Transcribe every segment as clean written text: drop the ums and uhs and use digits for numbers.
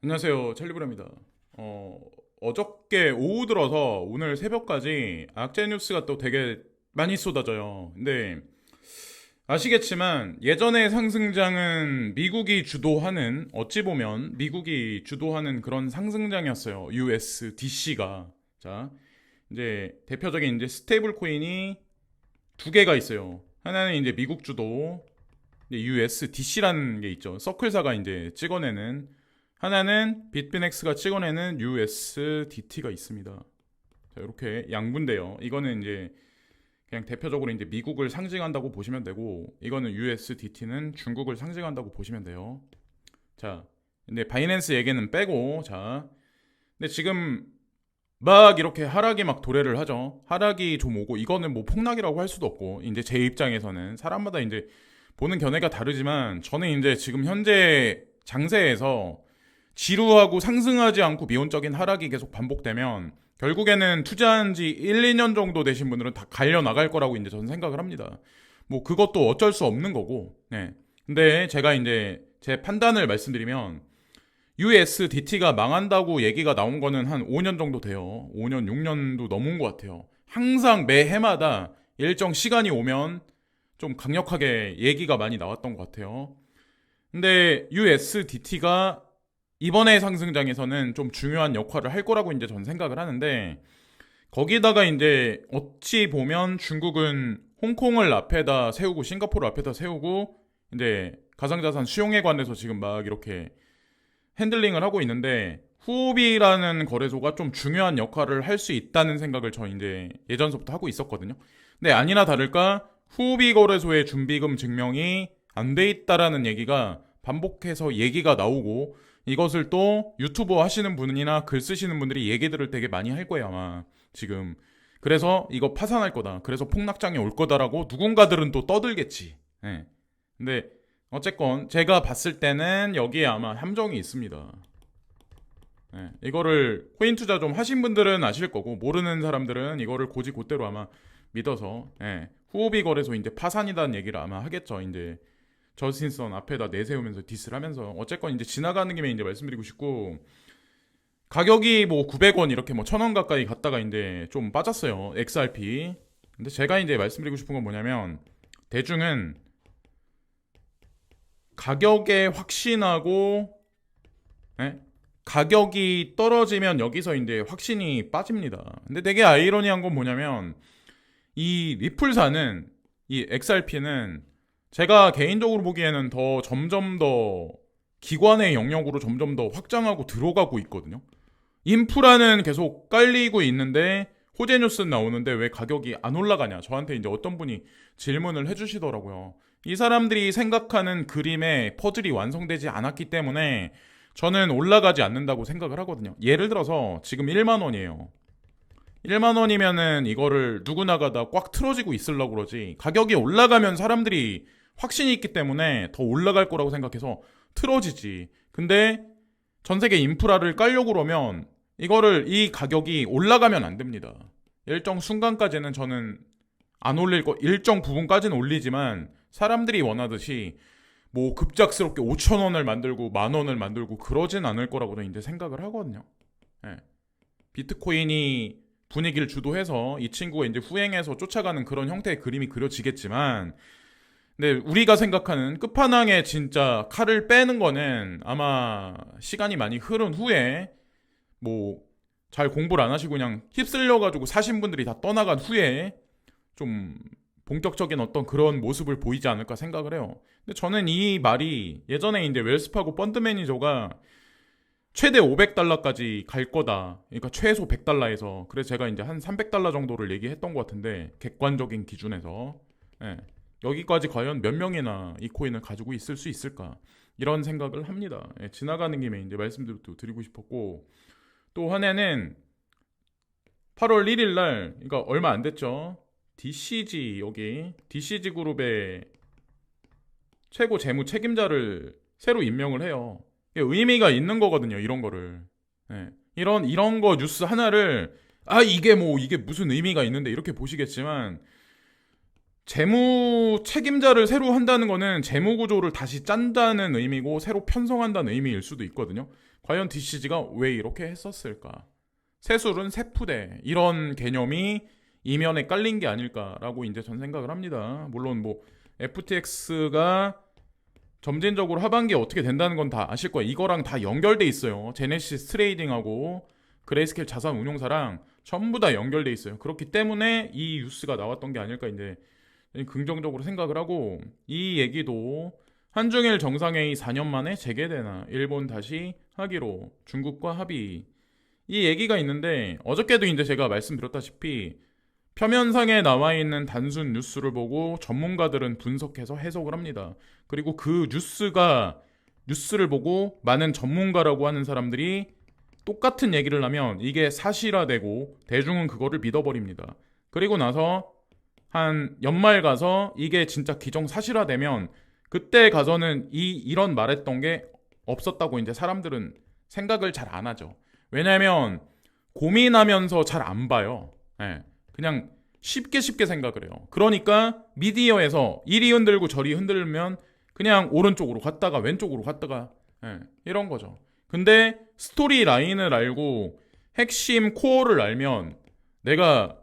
안녕하세요. 찰리브라입니다. 어저께 오후 들어서 오늘 새벽까지 악재 뉴스가 또 되게 많이 쏟아져요. 근데 아시겠지만 예전의 상승장은 미국이 주도하는, 어찌 보면 미국이 주도하는 그런 상승장이었어요. USDC가. 자, 이제 대표적인 이제 스테이블 코인이 두 개가 있어요. 하나는 이제 미국 주도 USDC라는 게 있죠. 서클사가 이제 찍어내는, 하나는 bitfinnex가 찍어내는 USDT가 있습니다. 자, 이렇게 양분돼요. 이거는 이제 그냥 대표적으로 이제 미국을 상징한다고 보시면 되고, 이거는 USDT는 중국을 상징한다고 보시면 돼요. 자, 근데 바이낸스 얘기는 빼고, 자, 근데 지금 막 이렇게 하락이 막 도래를 하죠. 하락이 좀 오고, 이거는 뭐 폭락이라고 할 수도 없고, 이제 제 입장에서는 사람마다 이제 보는 견해가 다르지만, 저는 이제 지금 현재 장세에서 지루하고 상승하지 않고 미온적인 하락이 계속 반복되면 결국에는 투자한 지 1, 2년 정도 되신 분들은 다 갈려 나갈 거라고 이제 저는 생각을 합니다. 뭐 그것도 어쩔 수 없는 거고. 네. 근데 제가 이제 제 판단을 말씀드리면 USDT가 망한다고 얘기가 나온 거는 한 5년 정도 돼요. 5년, 6년도 넘은 것 같아요. 항상 매해마다 일정 시간이 오면 좀 강력하게 얘기가 많이 나왔던 것 같아요. 근데 USDT가 이번에 상승장에서는 좀 중요한 역할을 할 거라고 이제 전 생각을 하는데, 거기다가 이제 어찌 보면 중국은 홍콩을 앞에다 세우고 싱가포르 앞에다 세우고 이제 가상자산 수용에 관해서 지금 막 이렇게 핸들링을 하고 있는데, 후오비라는 거래소가 좀 중요한 역할을 할 수 있다는 생각을 저 이제 예전서부터 하고 있었거든요. 근데 아니나 다를까 후오비 거래소의 준비금 증명이 안 돼 있다라는 얘기가 반복해서 얘기가 나오고, 이것을 또 유튜버 하시는 분이나 글 쓰시는 분들이 얘기들을 되게 많이 할 거예요, 아마 지금. 그래서 이거 파산할 거다, 그래서 폭락장이 올 거다라고 누군가들은 또 떠들겠지. 네. 근데 어쨌건 제가 봤을 때는 여기에 아마 함정이 있습니다. 네. 이거를 코인 투자 좀 하신 분들은 아실 거고, 모르는 사람들은 이거를 고지고대로 아마 믿어서, 후오비 거래소 이제 파산이라는 얘기를 아마 하겠죠. 이제 저스틴선 앞에다 내세우면서 디스를 하면서. 어쨌건 이제 지나가는 김에 이제 말씀드리고 싶고, 가격이 뭐 900원 이렇게 뭐 1000원 가까이 갔다가 이제 좀 빠졌어요, XRP. 근데 제가 이제 말씀드리고 싶은 건 뭐냐면, 대중은 가격에 확신하고, 예? 가격이 떨어지면 여기서 이제 확신이 빠집니다. 근데 되게 아이러니한 건 뭐냐면, 이 리플사는, 이 XRP는 제가 개인적으로 보기에는 더 점점 더 기관의 영역으로 점점 더 확장하고 들어가고 있거든요. 인프라는 계속 깔리고 있는데 호재 뉴스 나오는데 왜 가격이 안 올라가냐, 저한테 이제 어떤 분이 질문을 해주시더라고요. 이 사람들이 생각하는 그림의 퍼즐이 완성되지 않았기 때문에 저는 올라가지 않는다고 생각을 하거든요. 예를 들어서 지금 1만 원이에요. 1만 원이면은 이거를 누구나가 다 꽉 틀어지고 있으려고 그러지, 가격이 올라가면 사람들이 확신이 있기 때문에 더 올라갈 거라고 생각해서 틀어지지. 근데 전 세계 인프라를 깔려고 그러면 이거를, 이 가격이 올라가면 안 됩니다. 일정 순간까지는 저는 안 올릴 거, 일정 부분까지는 올리지만 사람들이 원하듯이 뭐 급작스럽게 5천 원을 만들고 만 원을 만들고 그러진 않을 거라고는 이제 생각을 하거든요. 예. 비트코인이 분위기를 주도해서 이 친구가 이제 후행해서 쫓아가는 그런 형태의 그림이 그려지겠지만, 근데 우리가 생각하는 끝판왕에 진짜 칼을 빼는 거는 아마 시간이 많이 흐른 후에, 뭐 잘 공부를 안 하시고 그냥 휩쓸려 가지고 사신 분들이 다 떠나간 후에 좀 본격적인 어떤 그런 모습을 보이지 않을까 생각을 해요. 근데 저는 이 말이, 예전에 이제 웰스파고 펀드 매니저가 최대 500달러까지 갈 거다, 그러니까 최소 100달러에서, 그래서 제가 이제 한 300달러 정도를 얘기했던 것 같은데, 객관적인 기준에서. 예. 여기까지 과연 몇 명이나 이 코인을 가지고 있을 수 있을까, 이런 생각을 합니다. 예, 지나가는 김에 이제 말씀도 드리고 싶었고, 또 하나는 8월 1일 날, 그러니까 얼마 안 됐죠. DCG, 여기 DCG 그룹의 최고 재무 책임자를 새로 임명을 해요. 이게 의미가 있는 거거든요, 이런 거를. 예. 이런 거 뉴스 하나를, 이게 뭐 이게 무슨 의미가 있는데 이렇게 보시겠지만, 재무 책임자를 새로 한다는 거는 재무 구조를 다시 짠다는 의미고 새로 편성한다는 의미일 수도 있거든요. 과연 DCG가 왜 이렇게 했었을까? 세술은 세푸대 이런 개념이 이면에 깔린 게 아닐까라고 이제 전 생각을 합니다. 물론 뭐 FTX가 점진적으로 하반기에 어떻게 된다는 건 다 아실 거예요. 이거랑 다 연결돼 있어요. 제네시스 트레이딩하고 그레이스케일 자산 운용사랑 전부 다 연결돼 있어요. 그렇기 때문에 이 뉴스가 나왔던 게 아닐까 이제 긍정적으로 생각을 하고, 이 얘기도 한중일 정상회의 4년 만에 재개되나, 일본 다시 하기로 중국과 합의, 이 얘기가 있는데, 어저께도 이제 제가 말씀드렸다시피 표면상에 나와 있는 단순 뉴스를 보고 전문가들은 분석해서 해석을 합니다. 그리고 그 뉴스를 보고 많은 전문가라고 하는 사람들이 똑같은 얘기를 하면 이게 사실화되고 대중은 그거를 믿어버립니다. 그리고 나서 한 연말 가서 이게 진짜 기정사실화되면 그때 가서는 이런 말했던 게 없었다고 이제 사람들은 생각을 잘 안 하죠. 왜냐면 고민하면서 잘 안 봐요. 예. 그냥 쉽게 생각을 해요. 그러니까 미디어에서 이리 흔들고 저리 흔들면 그냥 오른쪽으로 갔다가 왼쪽으로 갔다가, 예, 이런 거죠. 근데 스토리 라인을 알고 핵심 코어를 알면 내가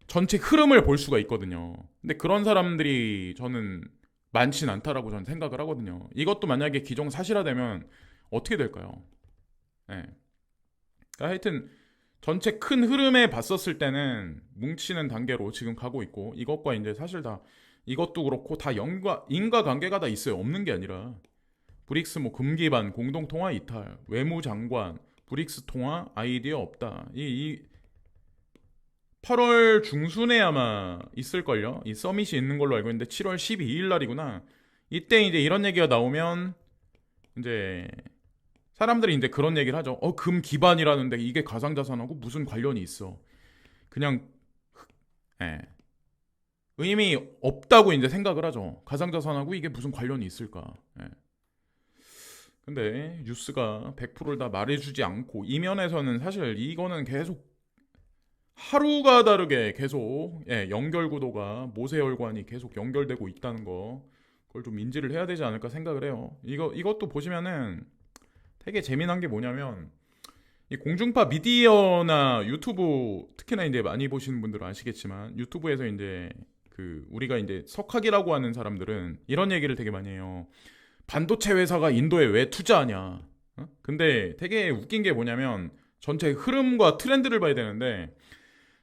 전체 흐름을 볼 수가 있거든요. 근데 그런 사람들이 저는 많진 않다라고 저는 생각을 하거든요. 이것도 만약에 기정사실화되면 어떻게 될까요? 예. 그러니까 하여튼 전체 큰 흐름에 봤었을 때는 뭉치는 단계로 지금 가고 있고, 이것과 이제 사실 다 이것도 그렇고 다 인과관계가 다 있어요. 없는 게 아니라 브릭스 뭐 금기반 공동통화 이탈, 외무장관 브릭스 통화 아이디어 없다. 이 8월 중순에 아마 있을걸요. 이 서밋이 있는 걸로 알고 있는데 7월 12일 날이구나. 이때 이제 이런 얘기가 나오면 이제 사람들이 이제 그런 얘기를 하죠. 금 기반이라는데 이게 가상자산하고 무슨 관련이 있어? 그냥, 예, 의미 없다고 이제 생각을 하죠. 가상자산하고 이게 무슨 관련이 있을까? 예. 근데 뉴스가 100%를 다 말해주지 않고, 이면에서는 사실 이거는 계속 하루가 다르게 계속, 예, 연결 구도가 모세혈관이 계속 연결되고 있다는 거, 그걸 좀 인지를 해야 되지 않을까 생각을 해요. 이것도 보시면은 되게 재미난 게 뭐냐면, 이 공중파 미디어나 유튜브, 특히나 이제 많이 보시는 분들은 아시겠지만 유튜브에서 이제 그 우리가 이제 석학이라고 하는 사람들은 이런 얘기를 되게 많이 해요. 반도체 회사가 인도에 왜 투자하냐? 근데 되게 웃긴 게 뭐냐면 전체 흐름과 트렌드를 봐야 되는데,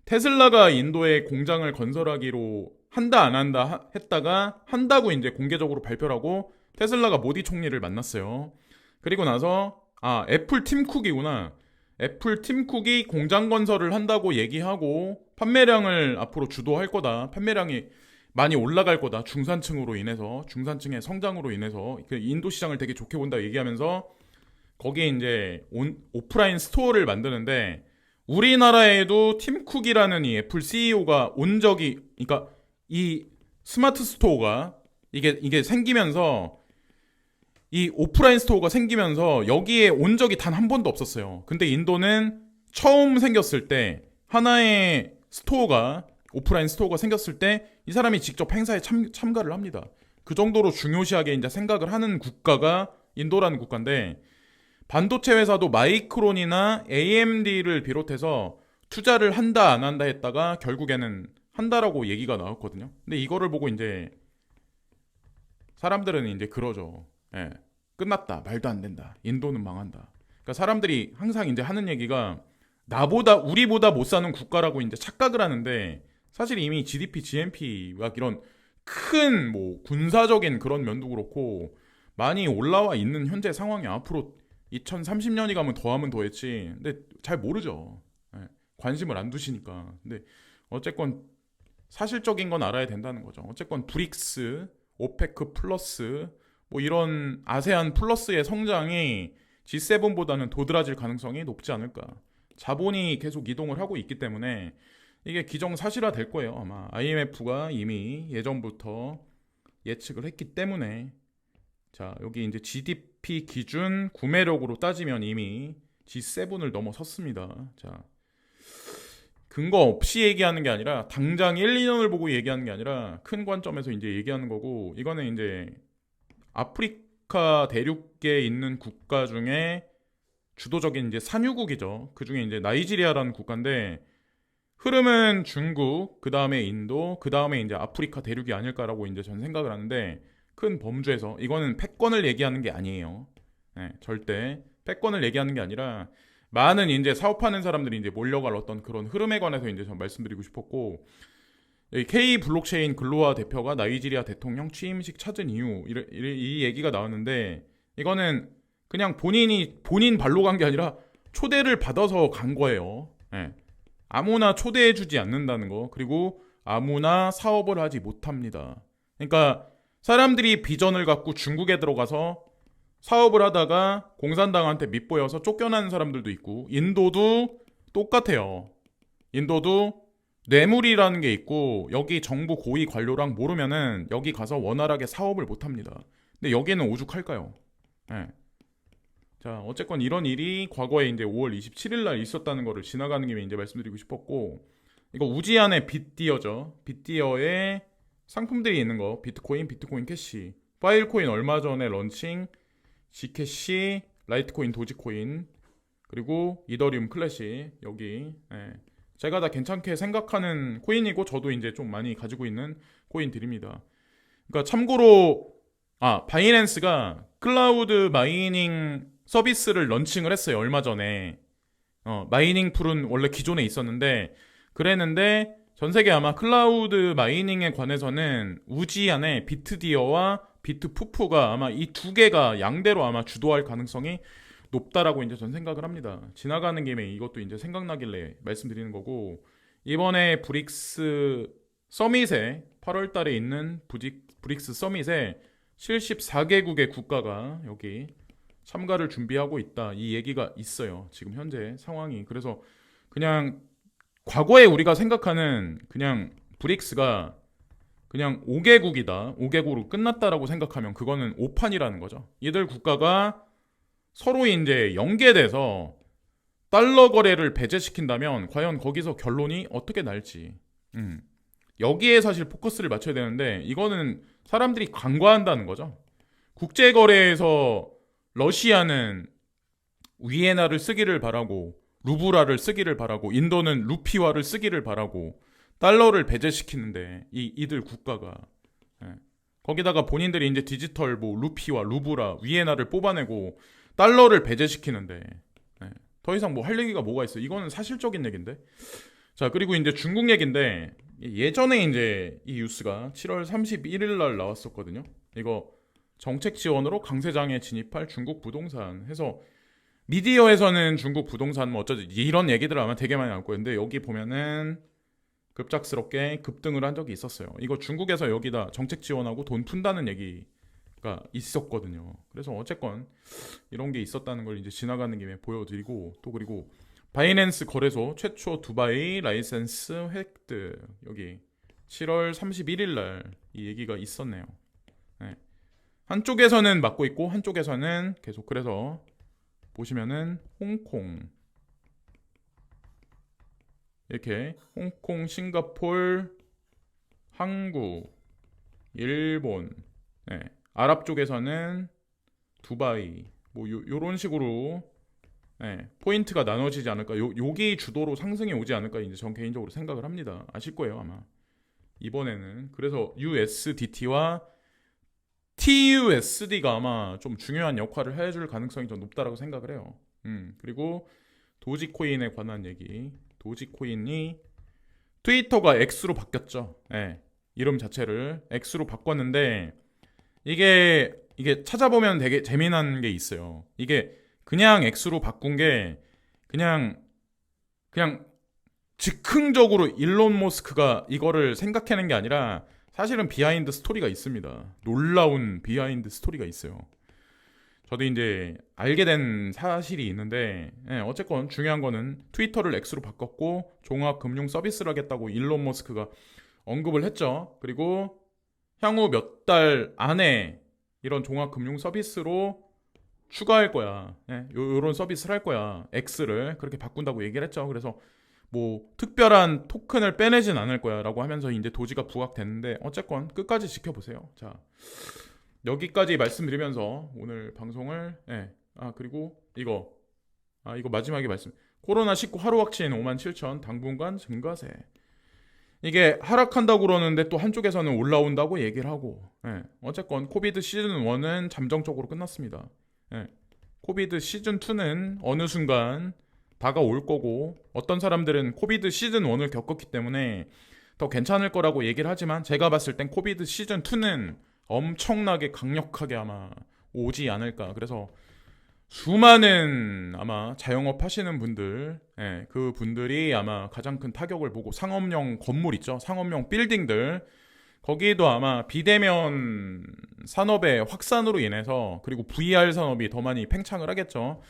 테슬라가 인도에 공장을 건설하기로 한다 안 한다 했다가 한다고 이제 공개적으로 발표를 하고 테슬라가 모디 총리를 만났어요. 그리고 나서 애플 팀 쿡이구나. 애플 팀 쿡이 공장 건설을 한다고 얘기하고 판매량을 앞으로 주도할 거다. 판매량이 많이 올라갈 거다. 중산층으로 인해서, 중산층의 성장으로 인해서 그 인도 시장을 되게 좋게 본다 얘기하면서 거기에 이제 오프라인 스토어를 만드는데, 우리나라에도 팀 쿡이라는 이 애플 CEO가 온 적이, 그러니까 이 스마트 스토어가 이게 생기면서, 이 오프라인 스토어가 생기면서 여기에 온 적이 단 한 번도 없었어요. 근데 인도는 처음 생겼을 때 하나의 스토어가, 오프라인 스토어가 생겼을 때 이 사람이 직접 행사에 참가를 합니다. 그 정도로 중요시하게 이제 생각을 하는 국가가 인도라는 국가인데, 반도체 회사도 마이크론이나 AMD를 비롯해서 투자를 한다 안 한다 했다가 결국에는 한다라고 얘기가 나왔거든요. 근데 이거를 보고 이제 사람들은 이제 그러죠. 예, 끝났다. 말도 안 된다. 인도는 망한다. 그러니까 사람들이 항상 이제 하는 얘기가 우리보다 못 사는 국가라고 이제 착각을 하는데, 사실 이미 GDP, GNP 막 이런 큰 뭐 군사적인 그런 면도 그렇고 많이 올라와 있는 현재 상황이 앞으로 2030년이 가면 더하면 더했지. 근데 잘 모르죠. 예, 관심을 안 두시니까. 근데 어쨌건 사실적인 건 알아야 된다는 거죠. 어쨌건 브릭스, 오페크 플러스, 뭐 이런 아세안 플러스의 성장이 G7보다는 도드라질 가능성이 높지 않을까. 자본이 계속 이동을 하고 있기 때문에 이게 기정사실화 될 거예요. 아마 IMF가 이미 예전부터 예측을 했기 때문에. 자, 여기 이제 GDP 기준 구매력으로 따지면 이미 G7을 넘어섰습니다. 자, 근거 없이 얘기하는 게 아니라 당장 1, 2년을 보고 얘기하는 게 아니라 큰 관점에서 이제 얘기하는 거고, 이거는 이제 아프리카 대륙에 있는 국가 중에 주도적인 이제 산유국이죠. 그 중에 이제 나이지리아라는 국가인데 흐름은 중국, 그 다음에 인도, 그 다음에 이제 아프리카 대륙이 아닐까라고 이제 전 생각을 하는데 큰 범주에서 이거는 패권을 얘기하는 게 아니에요. 네, 절대 패권을 얘기하는 게 아니라 많은 이제 사업하는 사람들이 이제 몰려갈 어떤 그런 흐름에 관해서 이제 전 말씀드리고 싶었고 K 블록체인 글로아 대표가 나이지리아 대통령 취임식 찾은 이유 이 얘기가 나왔는데 이거는 그냥 본인 발로 간 게 아니라 초대를 받아서 간 거예요. 네. 아무나 초대해주지 않는다는 거 그리고 아무나 사업을 하지 못합니다. 그러니까 사람들이 비전을 갖고 중국에 들어가서 사업을 하다가 공산당한테 밑보여서 쫓겨나는 사람들도 있고 인도도 똑같아요. 인도도 뇌물이라는 게 있고 여기 정부 고위 관료랑 모르면은 여기 가서 원활하게 사업을 못합니다. 근데 여기는 오죽할까요? 네. 자, 어쨌건 이런 일이 과거에 이제 5월 27일 날 있었다는 거를 지나가는 김에 이제 말씀드리고 싶었고 이거 우지안의 빗디어죠. 빗디어에 상품들이 있는 거 비트코인, 비트코인 캐시, 파일코인 얼마 전에 런칭, 지캐시, 라이트코인, 도지코인 그리고 이더리움 클래시 여기 제가 다 괜찮게 생각하는 코인이고 저도 이제 좀 많이 가지고 있는 코인들입니다. 그러니까 참고로 바이낸스가 클라우드 마이닝 서비스를 런칭을 했어요. 얼마 전에 마이닝 풀은 원래 기존에 있었는데 그랬는데 전 세계 아마 클라우드 마이닝에 관해서는 우지안의 비트디어와 비트푸프가 아마 이 두 개가 양대로 아마 주도할 가능성이 높다라고 이제 전 생각을 합니다. 지나가는 김에 이것도 이제 생각나길래 말씀드리는 거고 이번에 브릭스 서밋에 8월 달에 있는 브릭스 서밋에 74개국의 국가가 여기 참가를 준비하고 있다. 이 얘기가 있어요. 지금 현재 상황이. 그래서 그냥 과거에 우리가 생각하는 그냥 브릭스가 그냥 5개국이다. 5개국으로 끝났다라고 생각하면 그거는 오판이라는 거죠. 이들 국가가 서로 이제 연계돼서 달러 거래를 배제시킨다면 과연 거기서 결론이 어떻게 날지. 여기에 사실 포커스를 맞춰야 되는데 이거는 사람들이 간과한다는 거죠. 국제거래에서 러시아는 위에나를 쓰기를 바라고 루브라를 쓰기를 바라고 인도는 루피화를 쓰기를 바라고 달러를 배제시키는데 이들 국가가 거기다가 본인들이 이제 디지털 뭐 루피와 루브라 위에나를 뽑아내고 달러를 배제시키는데 더 이상 뭐 할 얘기가 뭐가 있어? 이거는 사실적인 얘기인데. 자, 그리고 이제 중국 얘기인데 예전에 이제 이 뉴스가 7월 31일 날 나왔었거든요. 이거 정책 지원으로 강세장에 진입할 중국 부동산 해서 미디어에서는 중국 부동산 뭐 어쩌지 이런 얘기들 아마 되게 많이 나올 거예요. 근데 여기 보면은 급작스럽게 급등을 한 적이 있었어요. 이거 중국에서 여기다 정책 지원하고 돈 푼다는 얘기가 있었거든요. 그래서 어쨌건 이런 게 있었다는 걸 이제 지나가는 김에 보여드리고 또 그리고 바이낸스 거래소 최초 두바이 라이센스 획득 여기 7월 31일 날 이 얘기가 있었네요. 한쪽에서는 막고 있고 한쪽에서는 계속 그래서 보시면은 홍콩 이렇게 홍콩, 싱가폴, 한국, 일본, 아랍 쪽에서는 두바이 뭐 요런 식으로 포인트가 나눠지지 않을까. 요기 주도로 상승이 오지 않을까 이제 전 개인적으로 생각을 합니다. 아실 거예요 아마 이번에는. 그래서 USDT와 TUSD가 아마 좀 중요한 역할을 해줄 가능성이 더 높다라고 생각을 해요. 그리고 도지코인에 관한 얘기. 도지코인이 트위터가 X로 바뀌었죠. 이름 자체를 X로 바꿨는데 이게 찾아보면 되게 재미난 게 있어요. 이게 그냥 X로 바꾼 게 그냥 즉흥적으로 일론 머스크가 이거를 생각해낸 게 아니라 사실은 비하인드 스토리가 있습니다. 놀라운 비하인드 스토리가 있어요. 저도 이제 알게 된 사실이 있는데 어쨌건 중요한 거는 트위터를 X로 바꿨고 종합금융 서비스를 하겠다고 일론 머스크가 언급을 했죠. 그리고 향후 몇 달 안에 이런 종합금융 서비스로 추가할 거야. 요런 서비스를 할 거야. X를 그렇게 바꾼다고 얘기를 했죠. 그래서 뭐 특별한 토큰을 빼내진 않을 거야 라고 하면서 이제 도지가 부각됐는데 어쨌건 끝까지 지켜보세요. 자, 여기까지 말씀드리면서 오늘 방송을 그리고 이거 이거 마지막에 말씀. 코로나19 하루 확진 57,000 당분간 증가세. 이게 하락한다고 그러는데 또 한쪽에서는 올라온다고 얘기를 하고. 예. 어쨌건 코비드 시즌 1은 잠정적으로 끝났습니다. 예. 코비드 시즌 2는 어느 순간 다가올 거고, 어떤 사람들은 코비드 시즌 1을 겪었기 때문에 더 괜찮을 거라고 얘기를 하지만, 제가 봤을 땐 코비드 시즌 2는 엄청나게 강력하게 아마 오지 않을까. 그래서 수많은 아마 자영업 하시는 분들, 그 분들이 아마 가장 큰 타격을 보고, 상업용 건물 있죠, 상업용 빌딩들, 거기도 아마 비대면 산업의 확산으로 인해서, 그리고 VR 산업이 더 많이 팽창을 하겠죠.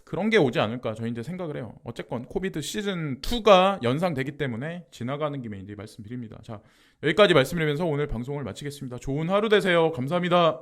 그런 게 오지 않을까 저 이제 생각을 해요. 어쨌건 코비드 시즌 2가 연상되기 때문에 지나가는 김에 이제 말씀드립니다. 자, 여기까지 말씀드리면서 오늘 방송을 마치겠습니다. 좋은 하루 되세요. 감사합니다.